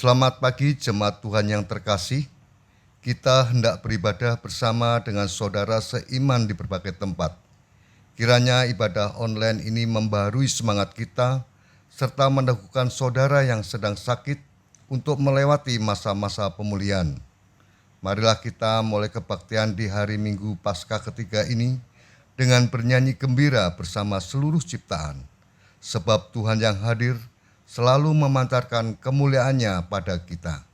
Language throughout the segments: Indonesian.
Selamat pagi jemaat Tuhan yang terkasih. Kita hendak beribadah bersama dengan saudara seiman di berbagai tempat. Kiranya ibadah online ini membaharui semangat kita serta meneguhkan saudara yang sedang sakit untuk melewati masa-masa pemulihan. Marilah kita mulai kebaktian di hari Minggu Paskah ketiga ini dengan bernyanyi gembira bersama seluruh ciptaan. Sebab Tuhan yang hadir selalu memancarkan kemuliaannya pada kita.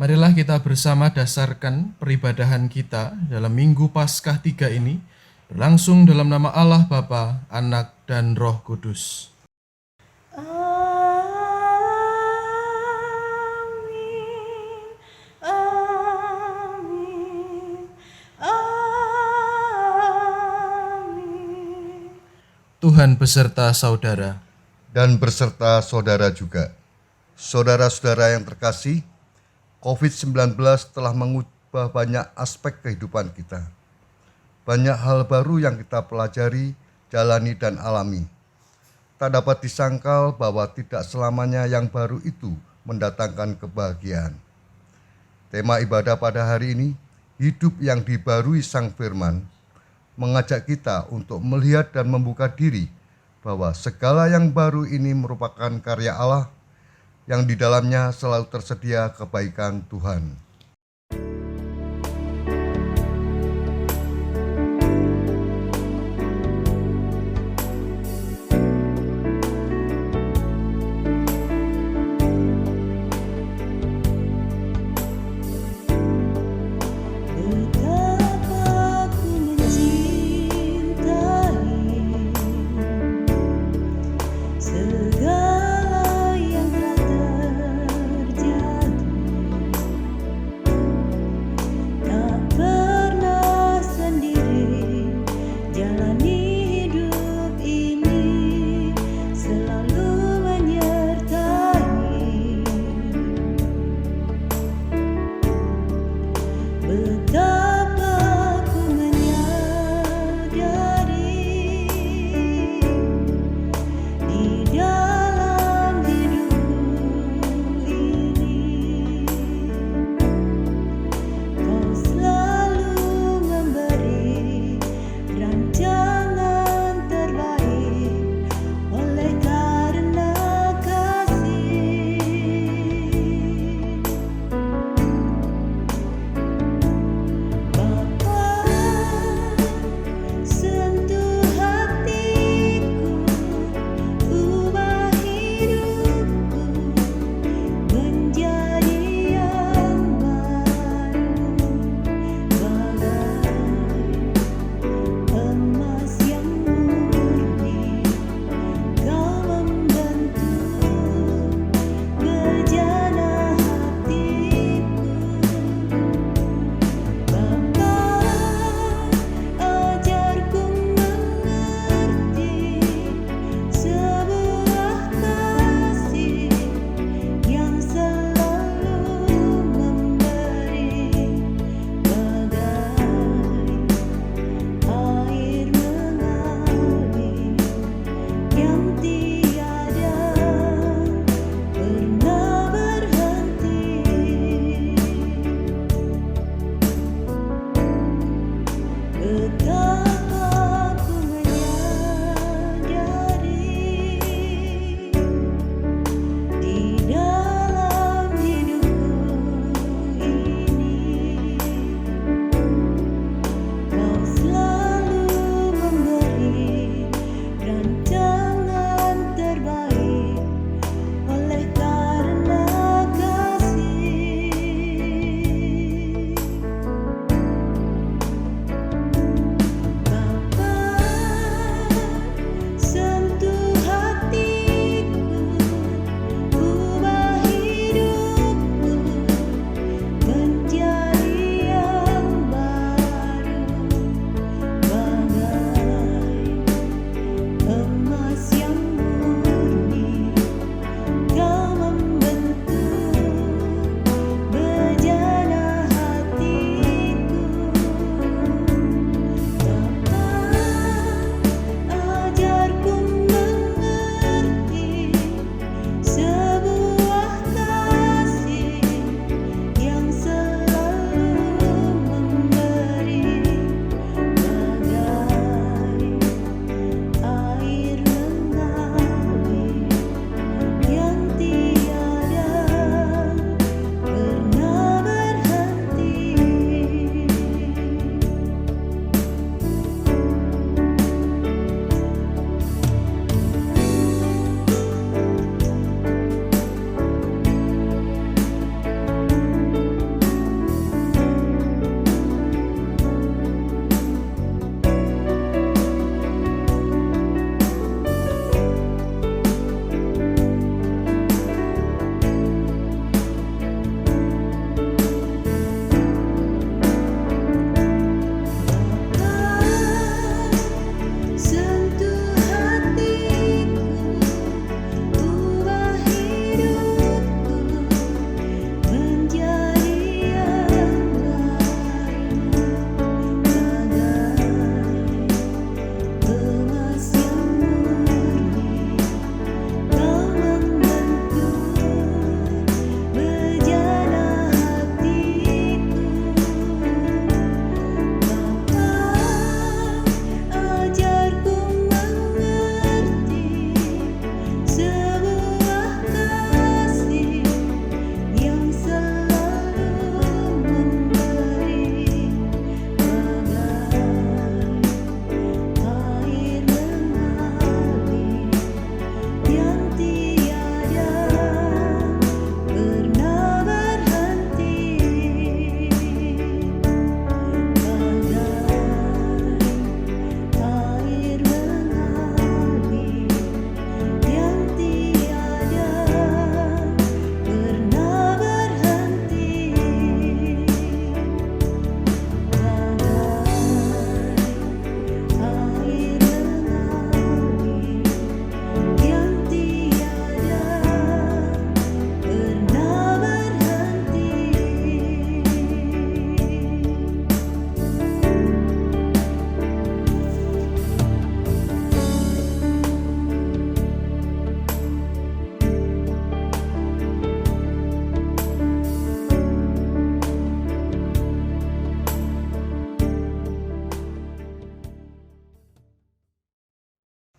Marilah kita bersama dasarkan peribadahan kita dalam Minggu Paskah 3 ini berlangsung dalam nama Allah Bapa, Anak, dan Roh Kudus. Amin, amin, amin. Tuhan beserta saudara. Dan beserta saudara juga. Saudara-saudara yang terkasih, COVID-19 telah mengubah banyak aspek kehidupan kita. Banyak hal baru yang kita pelajari, jalani, dan alami. Tak dapat disangkal bahwa tidak selamanya yang baru itu mendatangkan kebahagiaan. Tema ibadah pada hari ini, hidup yang dibarui Sang Firman, mengajak kita untuk melihat dan membuka diri bahwa segala yang baru ini merupakan karya Allah yang di dalamnya selalu tersedia kebaikan Tuhan. Betapa ku mencintai segala yang telah terjadi. Tak pernah sendiri jalani hidup ini, selalu menyertai. Betapa ku menyadari di dalam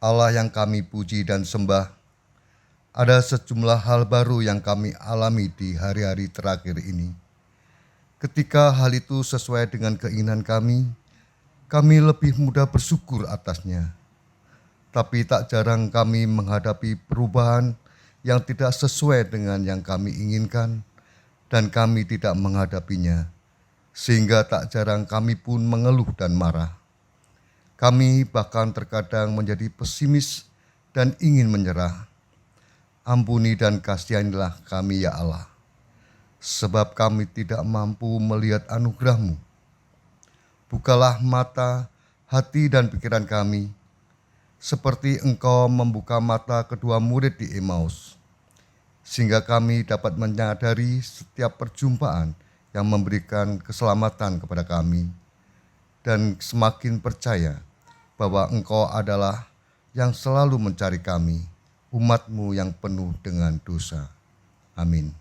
Allah yang kami puji dan sembah, ada sejumlah hal baru yang kami alami di hari-hari terakhir ini. Ketika hal itu sesuai dengan keinginan kami lebih mudah bersyukur atasnya. Tapi tak jarang kami menghadapi perubahan yang tidak sesuai dengan yang kami inginkan dan kami tidak menghadapinya, sehingga tak jarang kami pun mengeluh dan marah. Kami bahkan terkadang menjadi pesimis dan ingin menyerah. Ampuni dan kasihanilah kami ya Allah, sebab kami tidak mampu melihat anugerah-Mu. Bukalah mata, hati dan pikiran kami, seperti Engkau membuka mata kedua murid di Emmaus, sehingga kami dapat menyadari setiap perjumpaan yang memberikan keselamatan kepada kami, dan semakin percaya bahwa Engkau adalah yang selalu mencari kami, umat-Mu yang penuh dengan dosa. Amin.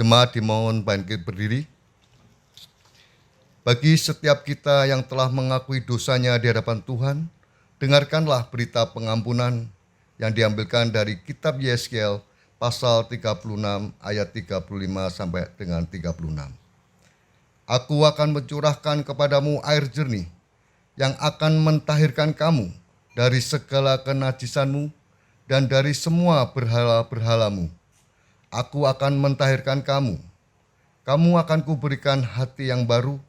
Jemaat dimohon bangkit berdiri. Bagi setiap kita yang telah mengakui dosanya di hadapan Tuhan, dengarkanlah berita pengampunan yang diambilkan dari kitab Yeskiel pasal 36 ayat 35 sampai dengan 36. Aku akan mencurahkan kepadamu air jernih yang akan mentahirkan kamu dari segala kenajisanmu dan dari semua berhala-berhalamu. Aku akan mentahirkan kamu. Kamu akan kuberikan hati yang baru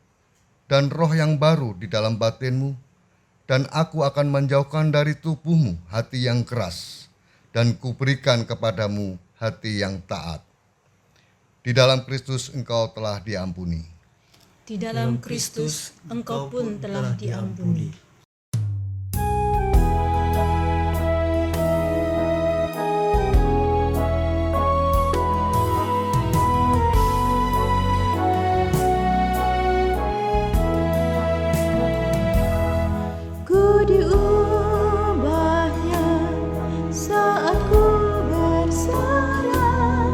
dan roh yang baru di dalam batinmu, dan aku akan menjauhkan dari tubuhmu hati yang keras, dan kuberikan kepadamu hati yang taat. Di dalam Kristus engkau telah diampuni. Di dalam Kristus engkau pun telah diampuni. Ku diubahnya saat ku berserah,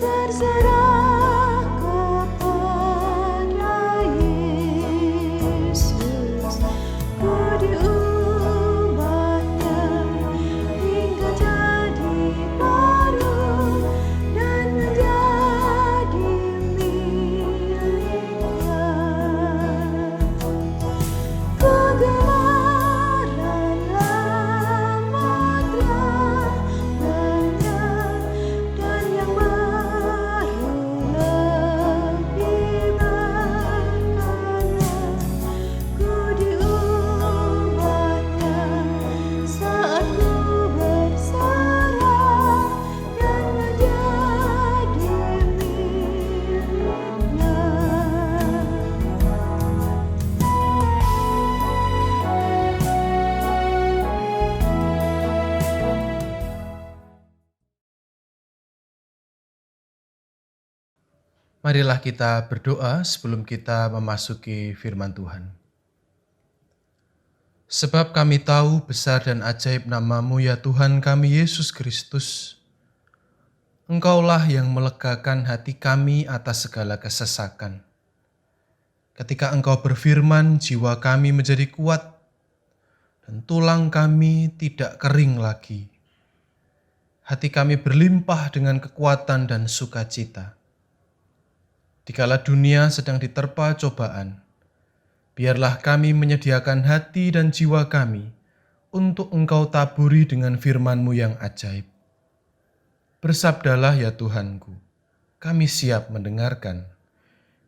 terserah kepada Yesus. Ku diubahnya hingga jadi baru dan menjadi miliknya. Kegemaran lama telah lenyap dan yang baru lebih berkarya. Ku diubahnya saat ku berserah dan menjadi miliknya. Marilah kita berdoa sebelum kita memasuki firman Tuhan. Sebab kami tahu besar dan ajaib nama-Mu ya Tuhan kami Yesus Kristus. Engkaulah yang melegakan hati kami atas segala kesesakan. Ketika Engkau berfirman, jiwa kami menjadi kuat dan tulang kami tidak kering lagi. Hati kami berlimpah dengan kekuatan dan sukacita. Dikala dunia sedang diterpa cobaan, biarlah kami menyediakan hati dan jiwa kami untuk Engkau taburi dengan firman-Mu yang ajaib. Bersabdalah ya Tuhanku, kami siap mendengarkan.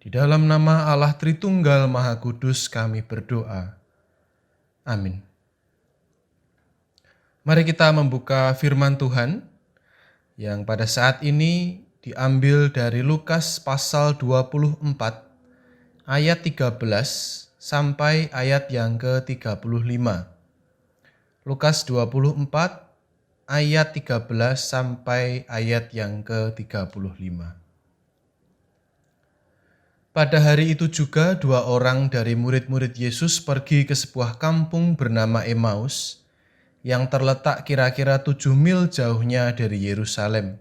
Di dalam nama Allah Tritunggal Maha Kudus kami berdoa. Amin. Mari kita membuka firman Tuhan yang pada saat ini diambil dari Lukas pasal 24 ayat 13 sampai ayat yang ke-35. Lukas 24 ayat 13 sampai ayat yang ke-35. Pada hari itu juga 2 orang dari murid-murid Yesus pergi ke sebuah kampung bernama Emmaus yang terletak kira-kira 7 mil jauhnya dari Yerusalem.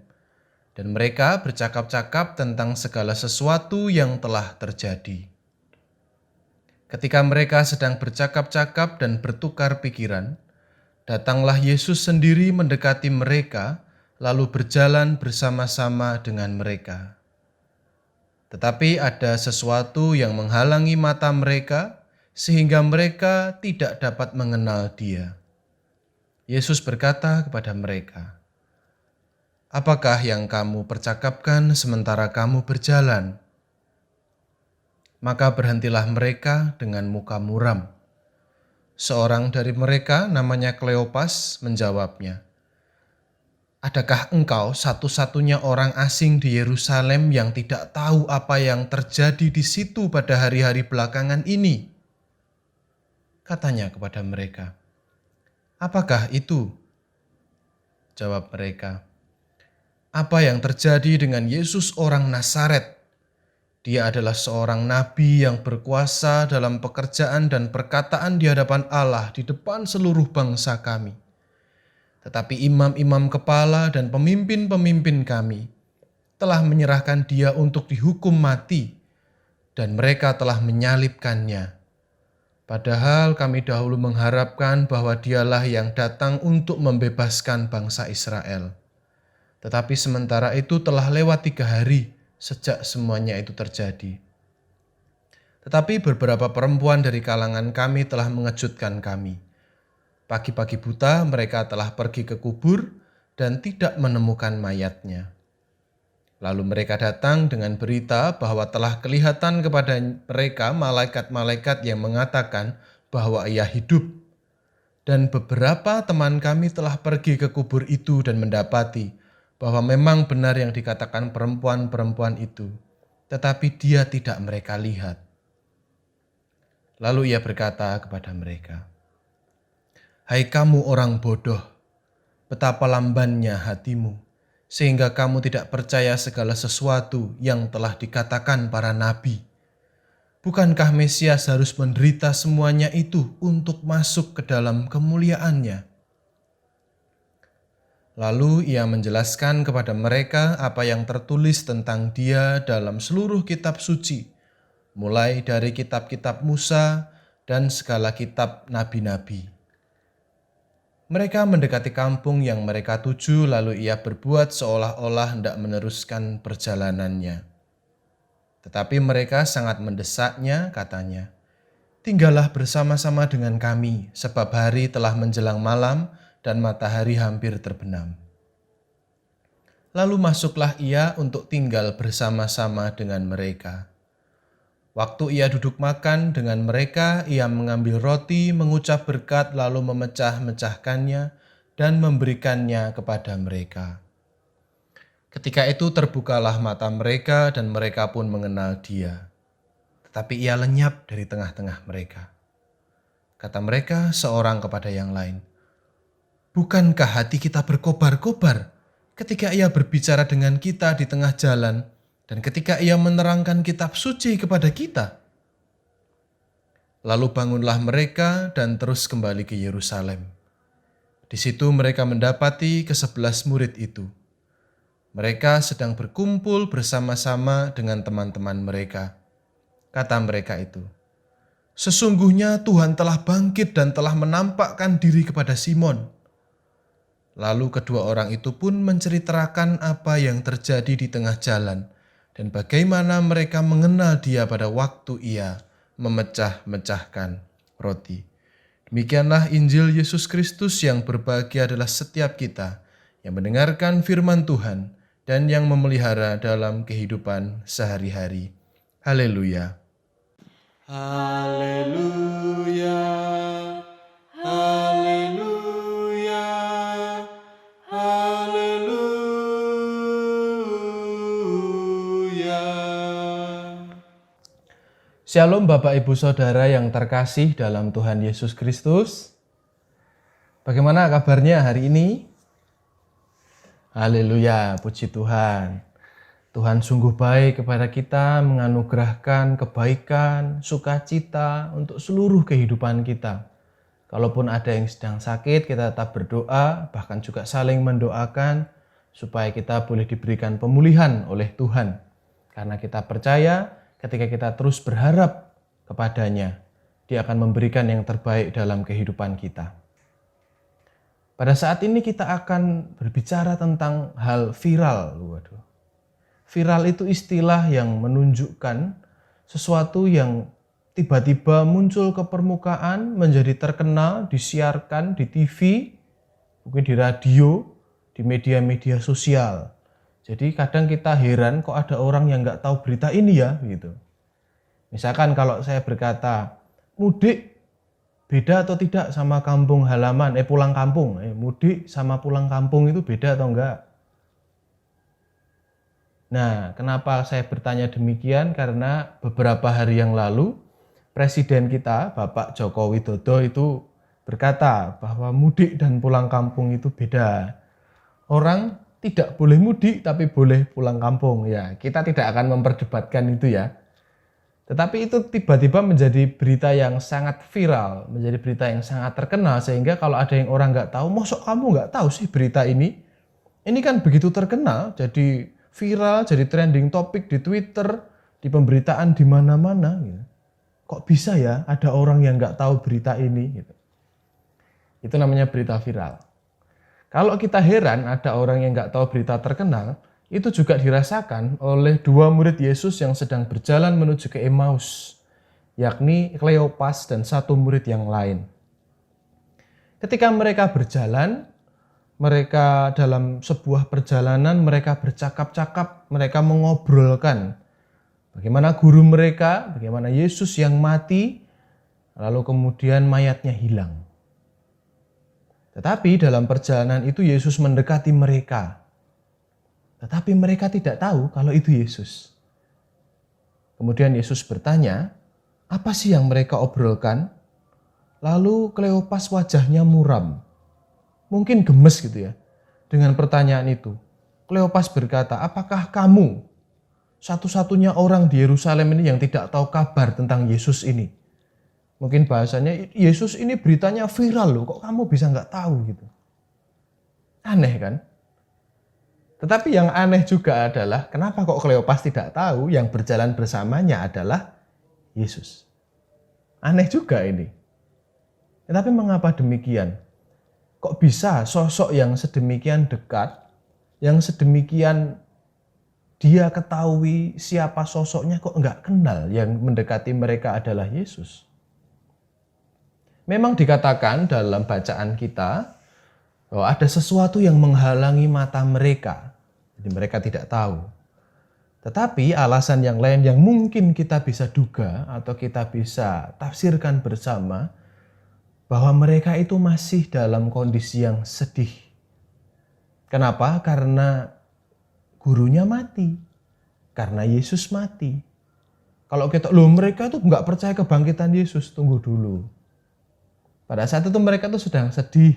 Dan mereka bercakap-cakap tentang segala sesuatu yang telah terjadi. Ketika mereka sedang bercakap-cakap dan bertukar pikiran, datanglah Yesus sendiri mendekati mereka, lalu berjalan bersama-sama dengan mereka. Tetapi ada sesuatu yang menghalangi mata mereka, sehingga mereka tidak dapat mengenal Dia. Yesus berkata kepada mereka, "Apakah yang kamu percakapkan sementara kamu berjalan?" Maka berhentilah mereka dengan muka muram. Seorang dari mereka namanya Kleopas menjawabnya, "Adakah engkau satu-satunya orang asing di Yerusalem yang tidak tahu apa yang terjadi di situ pada hari-hari belakangan ini?" Katanya kepada mereka, "Apakah itu?" Jawab mereka, "Apa yang terjadi dengan Yesus orang Nazaret? Dia adalah seorang nabi yang berkuasa dalam pekerjaan dan perkataan di hadapan Allah di depan seluruh bangsa kami. Tetapi imam-imam kepala dan pemimpin-pemimpin kami telah menyerahkan Dia untuk dihukum mati, dan mereka telah menyalibkannya. Padahal kami dahulu mengharapkan bahwa Dialah yang datang untuk membebaskan bangsa Israel. Tetapi sementara itu telah lewat 3 hari sejak semuanya itu terjadi. Tetapi beberapa perempuan dari kalangan kami telah mengejutkan kami. Pagi-pagi buta mereka telah pergi ke kubur dan tidak menemukan mayatnya. Lalu mereka datang dengan berita bahwa telah kelihatan kepada mereka malaikat-malaikat yang mengatakan bahwa Ia hidup. Dan beberapa teman kami telah pergi ke kubur itu dan mendapati bahwa memang benar yang dikatakan perempuan-perempuan itu, tetapi dia tidak mereka lihat. Lalu ia berkata kepada mereka, "Hai kamu orang bodoh, betapa lambannya hatimu, sehingga kamu tidak percaya segala sesuatu yang telah dikatakan para nabi. Bukankah Mesias harus menderita semuanya itu untuk masuk ke dalam kemuliaannya?" Lalu ia menjelaskan kepada mereka apa yang tertulis tentang dia dalam seluruh kitab suci, mulai dari kitab-kitab Musa dan segala kitab nabi-nabi. Mereka mendekati kampung yang mereka tuju, lalu ia berbuat seolah-olah hendak meneruskan perjalanannya. Tetapi mereka sangat mendesaknya, katanya, "Tinggallah bersama-sama dengan kami, sebab hari telah menjelang malam dan matahari hampir terbenam." Lalu masuklah ia untuk tinggal bersama-sama dengan mereka. Waktu ia duduk makan dengan mereka, ia mengambil roti, mengucap berkat, lalu memecah-mecahkannya dan memberikannya kepada mereka. Ketika itu terbukalah mata mereka dan mereka pun mengenal dia. Tetapi ia lenyap dari tengah-tengah mereka. Kata mereka seorang kepada yang lain, "Bukankah hati kita berkobar-kobar ketika ia berbicara dengan kita di tengah jalan dan ketika ia menerangkan kitab suci kepada kita?" Lalu bangunlah mereka dan terus kembali ke Yerusalem. Di situ mereka mendapati ke-11 murid itu. Mereka sedang berkumpul bersama-sama dengan teman-teman mereka. Kata mereka itu, "Sesungguhnya Tuhan telah bangkit dan telah menampakkan diri kepada Simon." Lalu kedua orang itu pun menceritakan apa yang terjadi di tengah jalan dan bagaimana mereka mengenal dia pada waktu ia memecah-mecahkan roti. Demikianlah Injil Yesus Kristus. Yang berbahagia adalah setiap kita yang mendengarkan firman Tuhan dan yang memelihara dalam kehidupan sehari-hari. Haleluya. Haleluya, haleluya, haleluya. Shalom Bapak Ibu Saudara yang terkasih dalam Tuhan Yesus Kristus. Bagaimana kabarnya hari ini? Haleluya, puji Tuhan. Tuhan sungguh baik kepada kita, menganugerahkan kebaikan, sukacita untuk seluruh kehidupan kita. Kalaupun ada yang sedang sakit, kita tetap berdoa, bahkan juga saling mendoakan supaya kita boleh diberikan pemulihan oleh Tuhan. Karena kita percaya ketika kita terus berharap kepadanya, Dia akan memberikan yang terbaik dalam kehidupan kita. Pada saat ini kita akan berbicara tentang hal viral. Waduh. Viral itu istilah yang menunjukkan sesuatu yang tiba-tiba muncul ke permukaan, menjadi terkenal, disiarkan di TV, mungkin di radio, di media-media sosial. Jadi kadang kita heran kok ada orang yang nggak tahu berita ini ya, gitu. Misalkan kalau saya berkata, mudik beda atau tidak sama kampung halaman, pulang kampung. Mudik sama pulang kampung itu beda atau enggak? Nah, kenapa saya bertanya demikian? Karena beberapa hari yang lalu, Presiden kita, Bapak Joko Widodo itu berkata bahwa mudik dan pulang kampung itu beda. Orang tidak boleh mudik tapi boleh pulang kampung. Ya, kita tidak akan memperdebatkan itu ya. Tetapi itu tiba-tiba menjadi berita yang sangat viral, menjadi berita yang sangat terkenal, sehingga kalau ada yang orang nggak tahu, mosok kamu nggak tahu sih berita ini? Ini kan begitu terkenal, jadi viral, jadi trending topik di Twitter, di pemberitaan di mana-mana. Gitu. Kok bisa ya ada orang yang nggak tahu berita ini? Gitu. Itu namanya berita viral. Kalau kita heran ada orang yang nggak tahu berita terkenal, itu juga dirasakan oleh dua murid Yesus yang sedang berjalan menuju ke Emmaus, yakni Kleopas dan satu murid yang lain. Ketika mereka berjalan, mereka dalam sebuah perjalanan, mereka bercakap-cakap, mereka mengobrolkan bagaimana guru mereka, bagaimana Yesus yang mati, lalu kemudian mayatnya hilang. Tetapi dalam perjalanan itu Yesus mendekati mereka. Tetapi mereka tidak tahu kalau itu Yesus. Kemudian Yesus bertanya, apa sih yang mereka obrolkan? Lalu Kleopas wajahnya muram. Mungkin gemes gitu ya dengan pertanyaan itu. Kleopas berkata, apakah kamu satu-satunya orang di Yerusalem ini yang tidak tahu kabar tentang Yesus ini? Mungkin bahasanya, Yesus ini beritanya viral loh, kok kamu bisa nggak tahu gitu. Aneh kan? Tetapi yang aneh juga adalah kenapa kok Kleopas tidak tahu yang berjalan bersamanya adalah Yesus. Aneh juga ini. Tetapi mengapa demikian? Kok bisa sosok yang sedemikian dekat, yang sedemikian dia ketahui siapa sosoknya kok nggak kenal yang mendekati mereka adalah Yesus? Memang dikatakan dalam bacaan kita bahwa ada sesuatu yang menghalangi mata mereka. Jadi mereka tidak tahu. Tetapi alasan yang lain yang mungkin kita bisa duga atau kita bisa tafsirkan bersama bahwa mereka itu masih dalam kondisi yang sedih. Kenapa? Karena gurunya mati. Karena Yesus mati. Kalau kita, mereka itu nggak percaya kebangkitan Yesus, tunggu dulu. Pada saat itu mereka itu sedang sedih.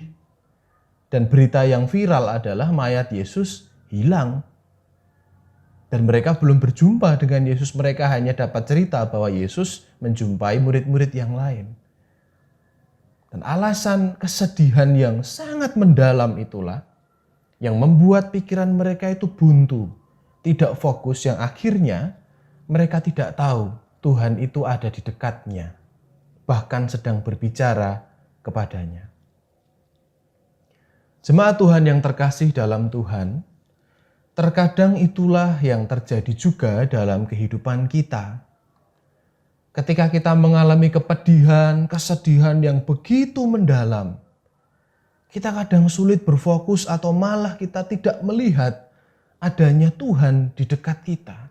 Dan berita yang viral adalah mayat Yesus hilang. Dan mereka belum berjumpa dengan Yesus. Mereka hanya dapat cerita bahwa Yesus menjumpai murid-murid yang lain. Dan alasan kesedihan yang sangat mendalam itulah yang membuat pikiran mereka itu buntu. Tidak fokus, yang akhirnya mereka tidak tahu Tuhan itu ada di dekatnya. Bahkan sedang berbicara kepadanya. Jemaat Tuhan yang terkasih dalam Tuhan, terkadang itulah yang terjadi juga dalam kehidupan kita. Ketika kita mengalami kepedihan, kesedihan yang begitu mendalam, kita kadang sulit berfokus atau malah kita tidak melihat adanya Tuhan di dekat kita.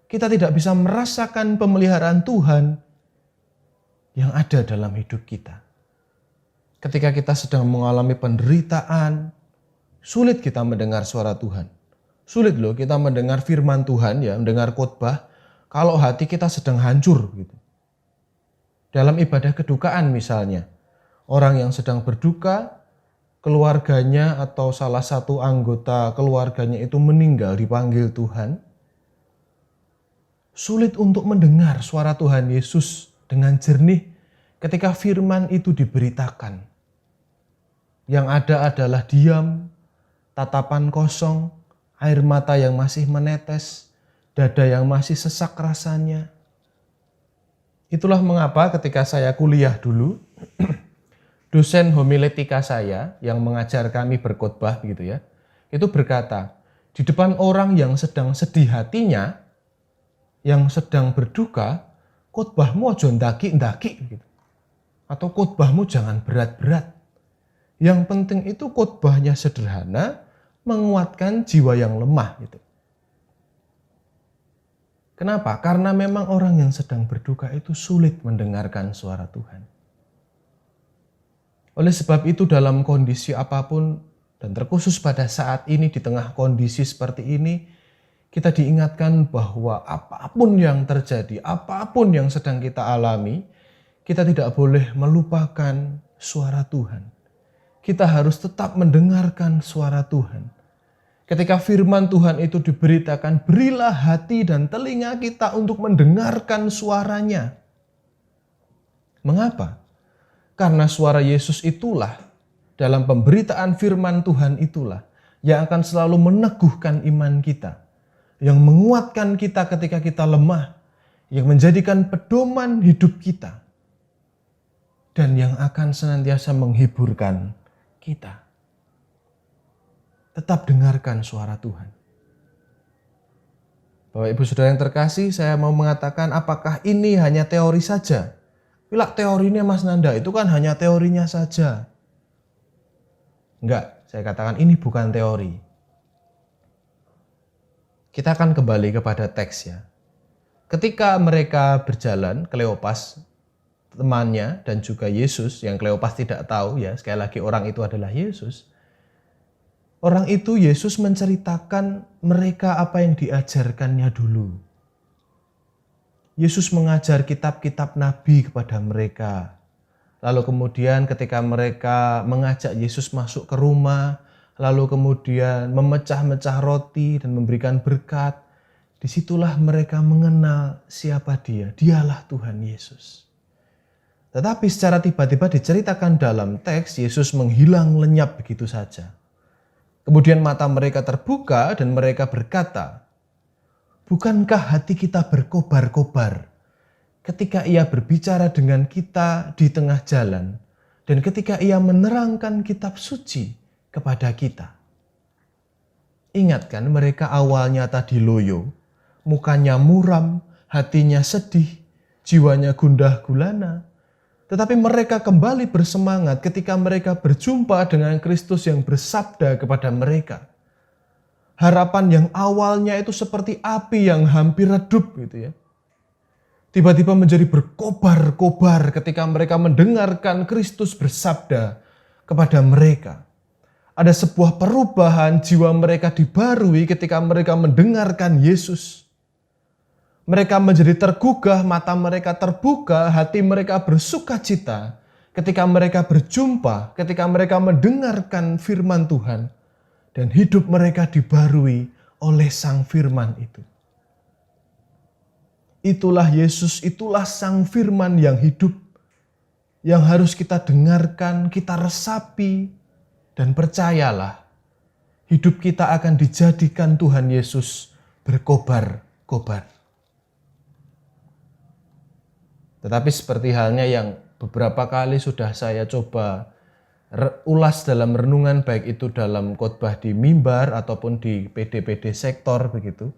Kita tidak bisa merasakan pemeliharaan Tuhan yang ada dalam hidup kita. Ketika kita sedang mengalami penderitaan, sulit kita mendengar suara Tuhan. Sulit loh kita mendengar firman Tuhan, ya, mendengar khotbah kalau hati kita sedang hancur gitu. Dalam ibadah kedukaan misalnya, orang yang sedang berduka, keluarganya atau salah satu anggota keluarganya itu meninggal, dipanggil Tuhan. Sulit untuk mendengar suara Tuhan Yesus dengan jernih ketika firman itu diberitakan. Yang ada adalah diam, tatapan kosong, air mata yang masih menetes, dada yang masih sesak rasanya. Itulah mengapa ketika saya kuliah dulu, dosen homiletika saya yang mengajar kami berkhotbah gitu ya, itu berkata, di depan orang yang sedang sedih hatinya, yang sedang berduka, khotbahmu ojo ndaki-ndaki gitu. Atau khotbahmu jangan berat-berat. Yang penting itu khotbahnya sederhana, menguatkan jiwa yang lemah gitu. Kenapa? Karena memang orang yang sedang berduka itu sulit mendengarkan suara Tuhan. Oleh sebab itu dalam kondisi apapun, dan terkhusus pada saat ini di tengah kondisi seperti ini, kita diingatkan bahwa apapun yang terjadi, apapun yang sedang kita alami, kita tidak boleh melupakan suara Tuhan. Kita harus tetap mendengarkan suara Tuhan. Ketika firman Tuhan itu diberitakan, berilah hati dan telinga kita untuk mendengarkan suaranya. Mengapa? Karena suara Yesus itulah, dalam pemberitaan firman Tuhan itulah, yang akan selalu meneguhkan iman kita. Yang menguatkan kita ketika kita lemah, yang menjadikan pedoman hidup kita. Dan yang akan senantiasa menghiburkan kita. Tetap dengarkan suara Tuhan. Bapak Ibu Saudara yang terkasih, saya mau mengatakan apakah ini hanya teori saja? Bila teorinya Mas Nanda itu kan hanya teorinya saja. Enggak, saya katakan ini bukan teori. Kita akan kembali kepada teks ya. Ketika mereka berjalan, Kleopas, temannya, dan juga Yesus, yang Kleopas tidak tahu ya, sekali lagi orang itu adalah Yesus. Orang itu Yesus menceritakan mereka apa yang diajarkannya dulu. Yesus mengajar kitab-kitab nabi kepada mereka. Lalu kemudian ketika mereka mengajak Yesus masuk ke rumah, lalu kemudian memecah-mecah roti dan memberikan berkat, disitulah mereka mengenal siapa dia. Dialah Tuhan Yesus. Tetapi secara tiba-tiba diceritakan dalam teks, Yesus menghilang lenyap begitu saja. Kemudian mata mereka terbuka dan mereka berkata, "Bukankah hati kita berkobar-kobar ketika ia berbicara dengan kita di tengah jalan dan ketika ia menerangkan kitab suci kepada kita?" Ingat kan, mereka awalnya tadi loyo, mukanya muram, hatinya sedih, jiwanya gundah gulana. Tetapi mereka kembali bersemangat ketika mereka berjumpa dengan Kristus yang bersabda kepada mereka. Harapan yang awalnya itu seperti api yang hampir redup gitu ya. Tiba-tiba menjadi berkobar-kobar ketika mereka mendengarkan Kristus bersabda kepada mereka. Ada sebuah perubahan, jiwa mereka dibarui ketika mereka mendengarkan Yesus. Mereka menjadi tergugah, mata mereka terbuka, hati mereka bersukacita ketika mereka berjumpa, ketika mereka mendengarkan firman Tuhan. Dan hidup mereka dibarui oleh sang firman itu. Itulah Yesus, itulah sang firman yang hidup, yang harus kita dengarkan, kita resapi, dan percayalah, hidup kita akan dijadikan Tuhan Yesus berkobar-kobar. Tetapi seperti halnya yang beberapa kali sudah saya coba ulas dalam renungan, baik itu dalam khotbah di mimbar ataupun di PD-PD sektor begitu.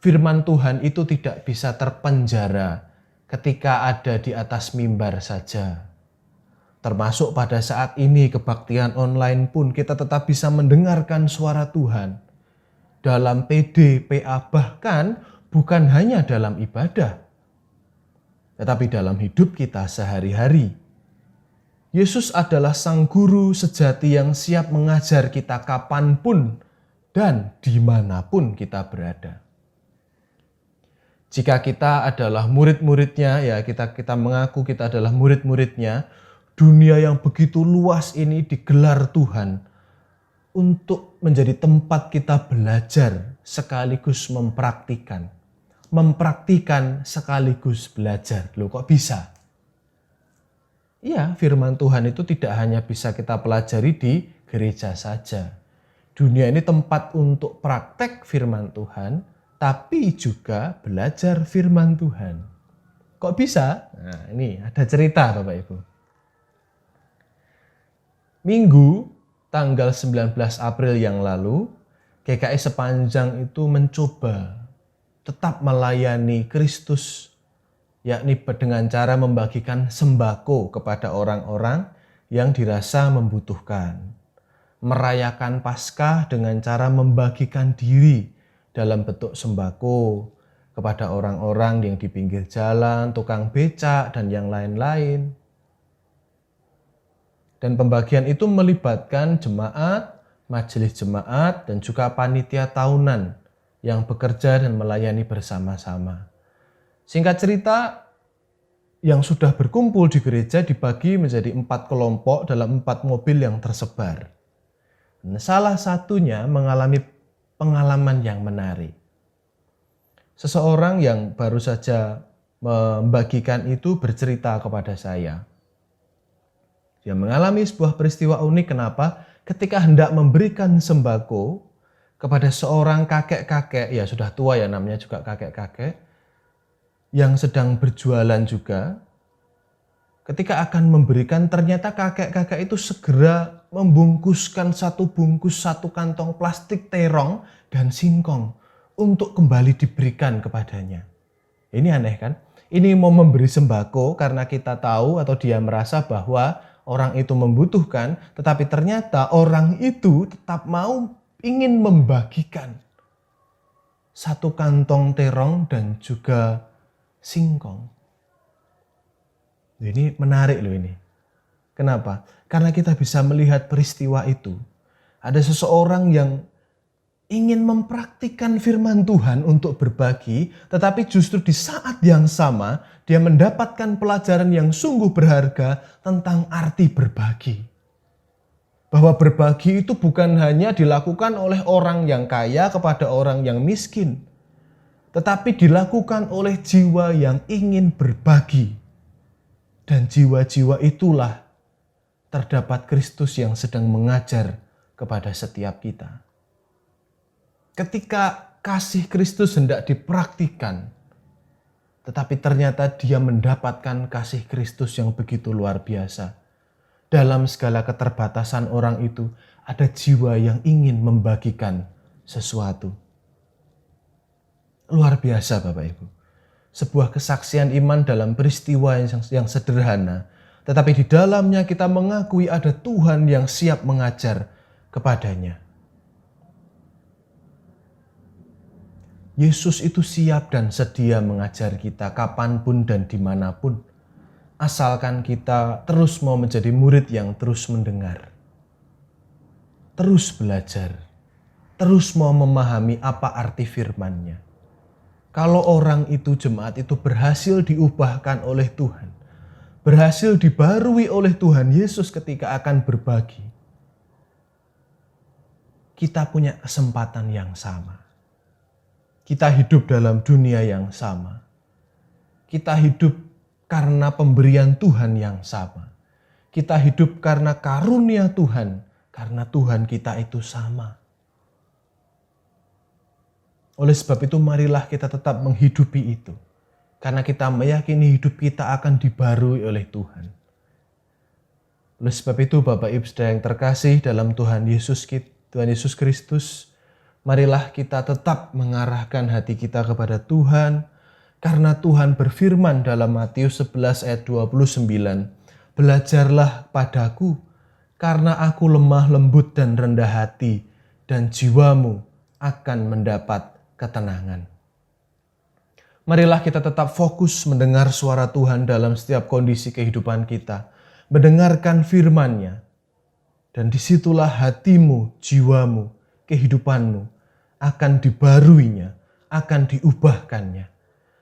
Firman Tuhan itu tidak bisa terpenjara ketika ada di atas mimbar saja. Termasuk pada saat ini kebaktian online pun kita tetap bisa mendengarkan suara Tuhan. Dalam PD, PA, bahkan bukan hanya dalam ibadah, tetapi dalam hidup kita sehari-hari. Yesus adalah sang guru sejati yang siap mengajar kita kapanpun dan dimanapun kita berada. Jika kita adalah murid-muridnya, ya kita mengaku kita adalah murid-muridnya, dunia yang begitu luas ini digelar Tuhan untuk menjadi tempat kita belajar sekaligus mempraktikan. Mempraktikan sekaligus belajar. Loh, kok bisa? Iya, firman Tuhan itu tidak hanya bisa kita pelajari di gereja saja. Dunia ini tempat untuk praktek firman Tuhan, tapi juga belajar firman Tuhan. Kok bisa? Nah, ini ada cerita Bapak Ibu. Minggu tanggal 19 April yang lalu, GKI sepanjang itu mencoba tetap melayani Kristus, yakni dengan cara membagikan sembako kepada orang-orang yang dirasa membutuhkan. Merayakan Paskah dengan cara membagikan diri dalam bentuk sembako kepada orang-orang yang di pinggir jalan, tukang becak, dan yang lain-lain. Dan pembagian itu melibatkan jemaat, majelis jemaat, dan juga panitia tahunan yang bekerja dan melayani bersama-sama. Singkat cerita, yang sudah berkumpul di gereja dibagi menjadi 4 kelompok dalam 4 mobil yang tersebar. Nah, salah satunya mengalami pengalaman yang menarik. Seseorang yang baru saja membagikan itu bercerita kepada saya. Dia mengalami sebuah peristiwa unik. Kenapa? Ketika hendak memberikan sembako kepada seorang kakek-kakek, ya sudah tua ya namanya juga kakek-kakek, yang sedang berjualan juga. Ketika akan memberikan, ternyata kakek-kakek itu segera membungkuskan satu kantong plastik terong dan singkong untuk kembali diberikan kepadanya. Ini aneh kan? Ini mau memberi sembako karena kita tahu atau dia merasa bahwa orang itu membutuhkan, tetapi ternyata orang itu tetap ingin membagikan satu kantong terong dan juga singkong. Ini menarik loh ini. Kenapa? Karena kita bisa melihat peristiwa itu. ada seseorang yang ingin mempraktikkan firman Tuhan untuk berbagi, tetapi justru di saat yang sama dia mendapatkan pelajaran yang sungguh berharga tentang arti berbagi. Bahwa berbagi itu bukan hanya dilakukan oleh orang yang kaya kepada orang yang miskin, tetapi dilakukan oleh jiwa yang ingin berbagi. Dan jiwa-jiwa itulah terdapat Kristus yang sedang mengajar kepada setiap kita. Ketika kasih Kristus hendak dipraktikkan, tetapi ternyata dia mendapatkan kasih Kristus yang begitu luar biasa. Dalam segala keterbatasan orang itu, ada jiwa yang ingin membagikan sesuatu. Luar biasa Bapak Ibu. Sebuah kesaksian iman dalam peristiwa yang sederhana, tetapi di dalamnya kita mengakui ada Tuhan yang siap mengajar kepadanya. Yesus itu siap dan sedia mengajar kita kapanpun dan dimanapun. Asalkan kita terus mau menjadi murid yang terus mendengar. Terus belajar. Terus mau memahami apa arti firman-Nya. Kalau orang itu, jemaat itu berhasil diubahkan oleh Tuhan. Berhasil dibarui oleh Tuhan Yesus ketika akan berbagi. Kita punya kesempatan yang sama. Kita hidup dalam dunia yang sama. Kita hidup karena pemberian Tuhan yang sama. Kita hidup karena karunia Tuhan, karena Tuhan kita itu sama. Oleh sebab itu marilah kita tetap menghidupi itu. Karena kita meyakini hidup kita akan dibarui oleh Tuhan. Oleh sebab itu Bapak Ibu Saudara yang terkasih dalam Tuhan Yesus Kristus, marilah kita tetap mengarahkan hati kita kepada Tuhan. Karena Tuhan berfirman dalam Matius 11 ayat 29, belajarlah padaku, karena aku lemah lembut dan rendah hati, dan jiwamu akan mendapat ketenangan. Marilah kita tetap fokus mendengar suara Tuhan dalam setiap kondisi kehidupan kita, mendengarkan firman-Nya, dan disitulah hatimu, jiwamu, kehidupanmu akan dibaruinya, akan diubahkannya.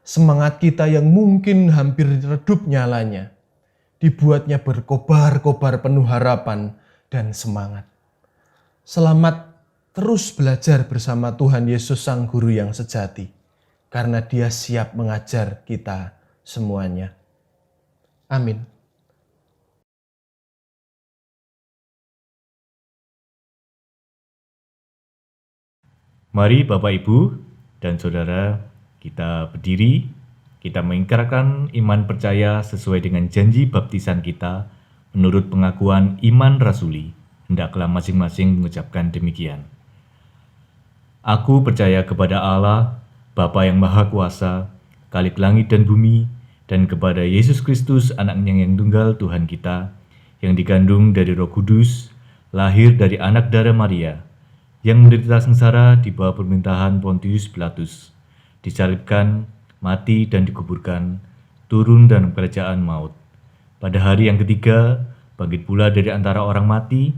Semangat kita yang mungkin hampir redup nyalanya, dibuatnya berkobar-kobar penuh harapan dan semangat. Selamat terus belajar bersama Tuhan Yesus Sang Guru yang sejati, karena Dia siap mengajar kita semuanya. Amin. Mari Bapak Ibu dan Saudara, kita berdiri, kita mengingkarkan iman percaya sesuai dengan janji baptisan kita menurut pengakuan iman rasuli. Hendaklah masing-masing mengucapkan demikian. Aku percaya kepada Allah, Bapa yang Maha Kuasa, Khalik langit dan bumi, dan kepada Yesus Kristus, Anaknya yang tunggal Tuhan kita, yang dikandung dari Roh Kudus, lahir dari anak darah Maria, yang menderita sengsara di bawah pemerintahan Pontius Pilatus, disalibkan, mati dan dikuburkan, turun dalam kerajaan maut. Pada hari yang ketiga, bangkit pula dari antara orang mati,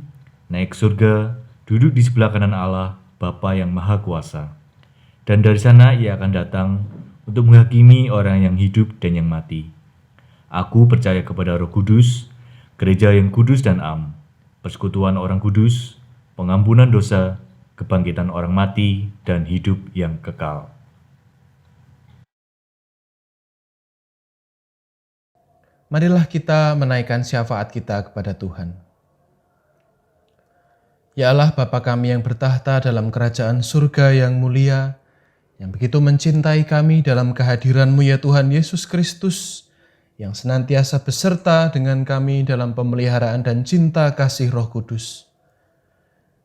naik surga, duduk di sebelah kanan Allah, Bapa yang Maha Kuasa. Dan dari sana Ia akan datang untuk menghakimi orang yang hidup dan yang mati. Aku percaya kepada Roh Kudus, gereja yang kudus dan am, persekutuan orang kudus, pengampunan dosa, kebangkitan orang mati, dan hidup yang kekal. Marilah kita menaikkan syafaat kita kepada Tuhan. Ya Allah Bapa kami yang bertahta dalam kerajaan surga yang mulia, yang begitu mencintai kami dalam kehadiran-Mu ya Tuhan Yesus Kristus, yang senantiasa beserta dengan kami dalam pemeliharaan dan cinta kasih Roh Kudus.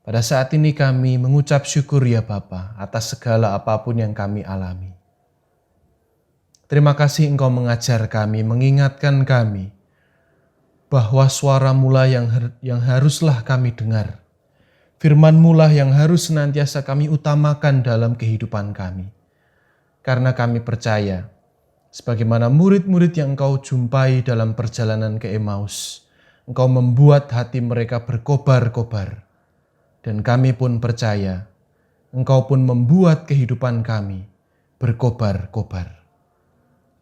Pada saat ini kami mengucap syukur ya Bapa atas segala apapun yang kami alami. Terima kasih Engkau mengajar kami, mengingatkan kami bahwa suara-Mu lah yang haruslah kami dengar. Firman-Mu lah yang harus senantiasa kami utamakan dalam kehidupan kami. Karena kami percaya, sebagaimana murid-murid yang Engkau jumpai dalam perjalanan ke Emmaus, Engkau membuat hati mereka berkobar-kobar. dan kami pun percaya Engkau pun membuat kehidupan kami berkobar-kobar.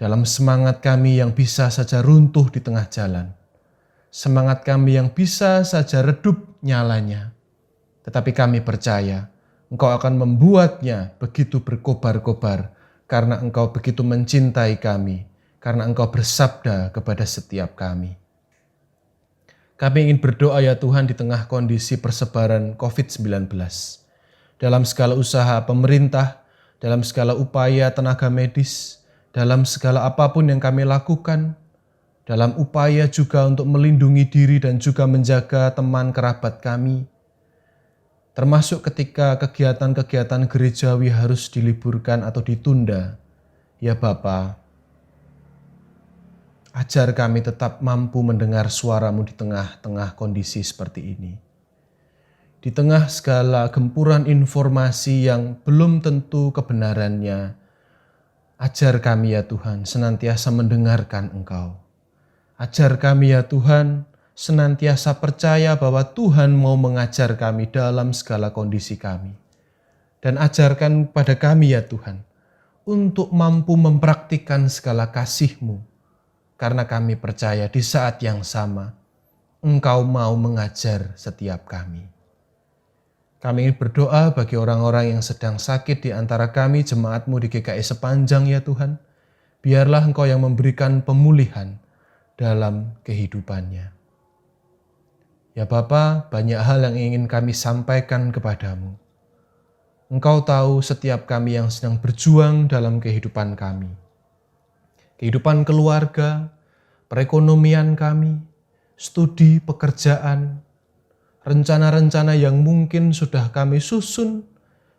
Dalam semangat kami yang bisa saja runtuh di tengah jalan, semangat kami yang bisa saja redup nyalanya, tetapi kami percaya Engkau akan membuatnya begitu berkobar-kobar karena Engkau begitu mencintai kami, karena Engkau bersabda kepada setiap kami. Kami ingin berdoa ya Tuhan di tengah kondisi persebaran COVID-19. Dalam segala usaha pemerintah, dalam segala upaya tenaga medis, dalam segala apapun yang kami lakukan, dalam upaya juga untuk melindungi diri dan juga menjaga teman kerabat kami, termasuk ketika kegiatan-kegiatan gerejawi harus diliburkan atau ditunda. Ya Bapa, ajar kami tetap mampu mendengar suara-Mu di tengah-tengah kondisi seperti ini. Di tengah segala gempuran informasi yang belum tentu kebenarannya, ajar kami ya Tuhan senantiasa mendengarkan Engkau. Ajar kami ya Tuhan senantiasa percaya bahwa Tuhan mau mengajar kami dalam segala kondisi kami. Dan ajarkan pada kami ya Tuhan untuk mampu mempraktikkan segala kasih-Mu. Karena kami percaya di saat yang sama Engkau mau mengajar setiap kami. Kami ingin berdoa bagi orang-orang yang sedang sakit di antara kami, jemaat-Mu di GKI sepanjang ya Tuhan. Biarlah Engkau yang memberikan pemulihan dalam kehidupannya. Ya Bapa, banyak hal yang ingin kami sampaikan kepadamu. Engkau tahu setiap kami yang sedang berjuang dalam kehidupan kami. Kehidupan keluarga, perekonomian kami, studi, pekerjaan, rencana-rencana yang mungkin sudah kami susun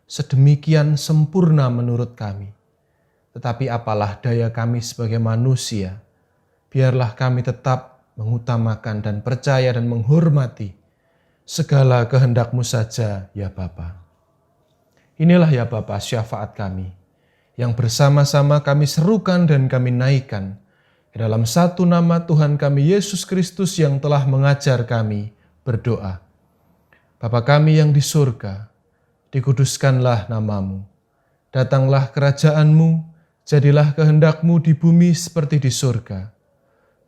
sedemikian sempurna menurut kami. Tetapi apalah daya kami sebagai manusia, biarlah kami tetap mengutamakan dan percaya dan menghormati segala kehendak-Mu saja ya Bapa. Inilah ya Bapa syafaat kami, yang bersama-sama kami serukan dan kami naikkan ke dalam satu nama Tuhan kami Yesus Kristus yang telah mengajar kami berdoa. Bapa kami yang di surga, dikuduskanlah nama-Mu. Datanglah kerajaan-Mu, jadilah kehendak-Mu di bumi seperti di surga.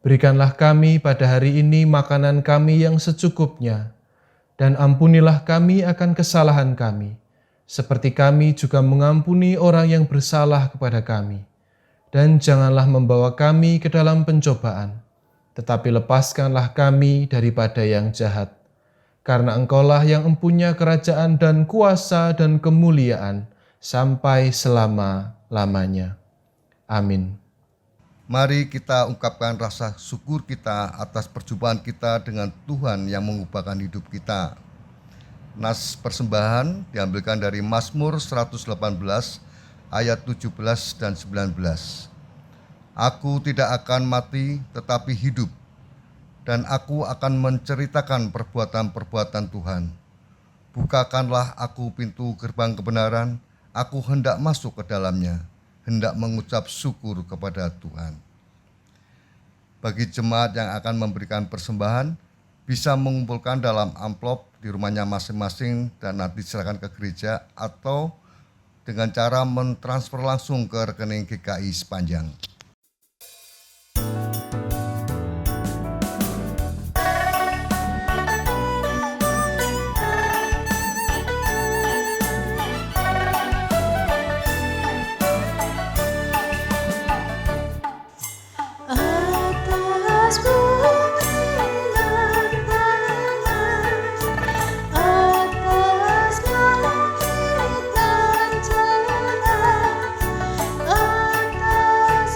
Berikanlah kami pada hari ini makanan kami yang secukupnya, dan ampunilah kami akan kesalahan kami, seperti kami juga mengampuni orang yang bersalah kepada kami. Dan janganlah membawa kami ke dalam pencobaan, tetapi lepaskanlah kami daripada yang jahat. Karena Engkaulah yang mempunyai kerajaan dan kuasa dan kemuliaan sampai selama-lamanya. Amin. Mari kita ungkapkan rasa syukur kita atas perjumpaan kita dengan Tuhan yang mengubahkan hidup kita. Nas persembahan diambilkan dari Mazmur 118 ayat 17 dan 19. Aku tidak akan mati tetapi hidup, dan aku akan menceritakan perbuatan-perbuatan Tuhan. Bukakanlah aku pintu gerbang kebenaran, aku hendak masuk ke dalamnya, hendak mengucap syukur kepada Tuhan. Bagi jemaat yang akan memberikan persembahan, bisa mengumpulkan dalam amplop di rumahnya masing-masing dan nanti diserahkan ke gereja, atau dengan cara mentransfer langsung ke rekening GKI sepanjang. Atas bumi dan tanah, atas langit dan tanah, atas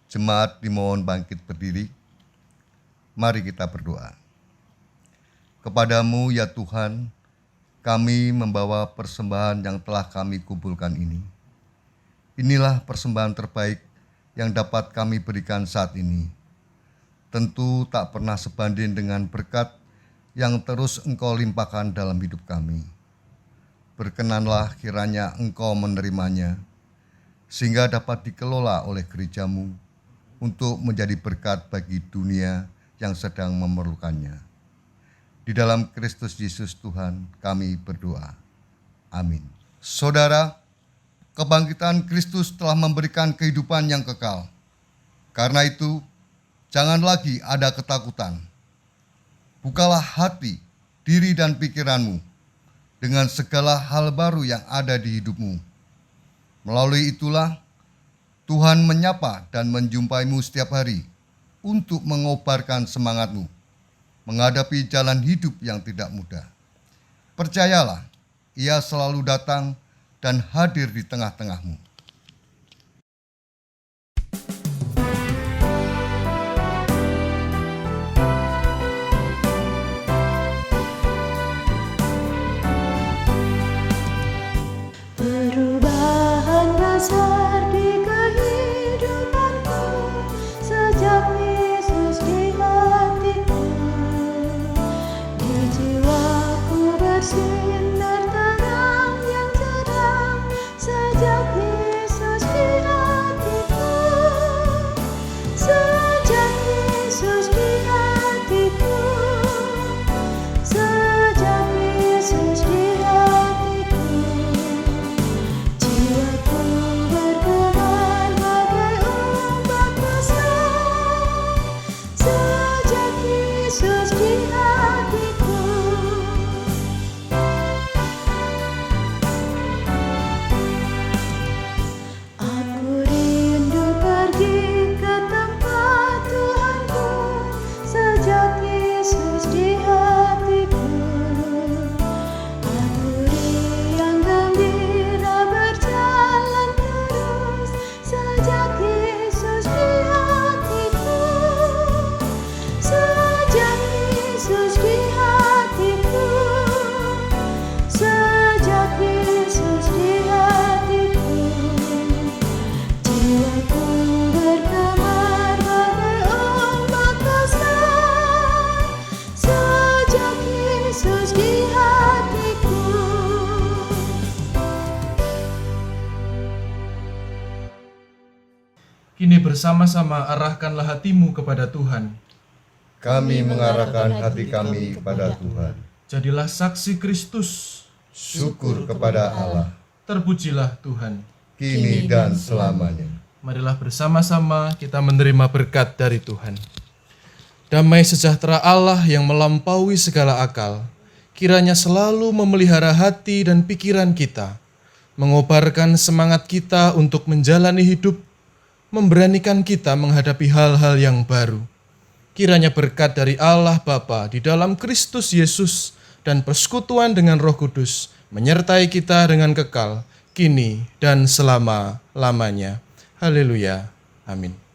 Jemaat dimohon bangkit berdiri. Mari kita berdoa. Kepadamu ya Tuhan, kami membawa persembahan yang telah kami kumpulkan ini. Inilah persembahan terbaik yang dapat kami berikan saat ini. Tentu tak pernah sebanding dengan berkat yang terus Engkau limpahkan dalam hidup kami. Berkenanlah kiranya Engkau menerimanya, sehingga dapat dikelola oleh gerejamu untuk menjadi berkat bagi dunia yang sedang memerlukannya. Di dalam Kristus Yesus Tuhan kami berdoa. Amin. Saudara, kebangkitan Kristus telah memberikan kehidupan yang kekal. Karena itu, jangan lagi ada ketakutan. Bukalah hati, diri dan pikiranmu dengan segala hal baru yang ada di hidupmu. Melalui itulah, Tuhan menyapa dan menjumpaimu setiap hari untuk mengobarkan semangatmu menghadapi jalan hidup yang tidak mudah. Percayalah, Ia selalu datang dan hadir di tengah-tengahmu. Perubahan besar di kehidupanku sejak Yesus di hatiku. Di jiwaku bersinar terang yang cerah sejak Yesus di hatiku. Sejak Yesus di hatiku. Sejak Yesus di hatiku. Jiwaku bergetar bagai ombak besar sejak Yesus di hatiku. Aku rindu pergi ke tempat Tuhanku sejak Yesus di hatiku. Aku riang gembira berjalan terus sejak Yesus di hatiku. Sejak Yesus di hatiku. Sejak Yesus di hatiku. Jiwaku bergemar bagai ombak besar sejak Yesus di hatiku. Kini bersama-sama arahkanlah hatimu kepada Tuhan. Kami mengarahkan hati kami kepada Tuhan. Jadilah saksi Kristus. Syukur kepada Allah, Terpujilah Tuhan. kini dan selamanya. Marilah bersama-sama kita menerima berkat dari Tuhan. Damai sejahtera Allah yang melampaui segala akal, kiranya selalu memelihara hati dan pikiran kita, mengobarkan semangat kita untuk menjalani hidup, memberanikan kita menghadapi hal-hal yang baru. Kiranya berkat dari Allah Bapa di dalam Kristus Yesus dan persekutuan dengan Roh Kudus menyertai kita dengan kekal, kini dan selama-lamanya. Haleluya. Amin.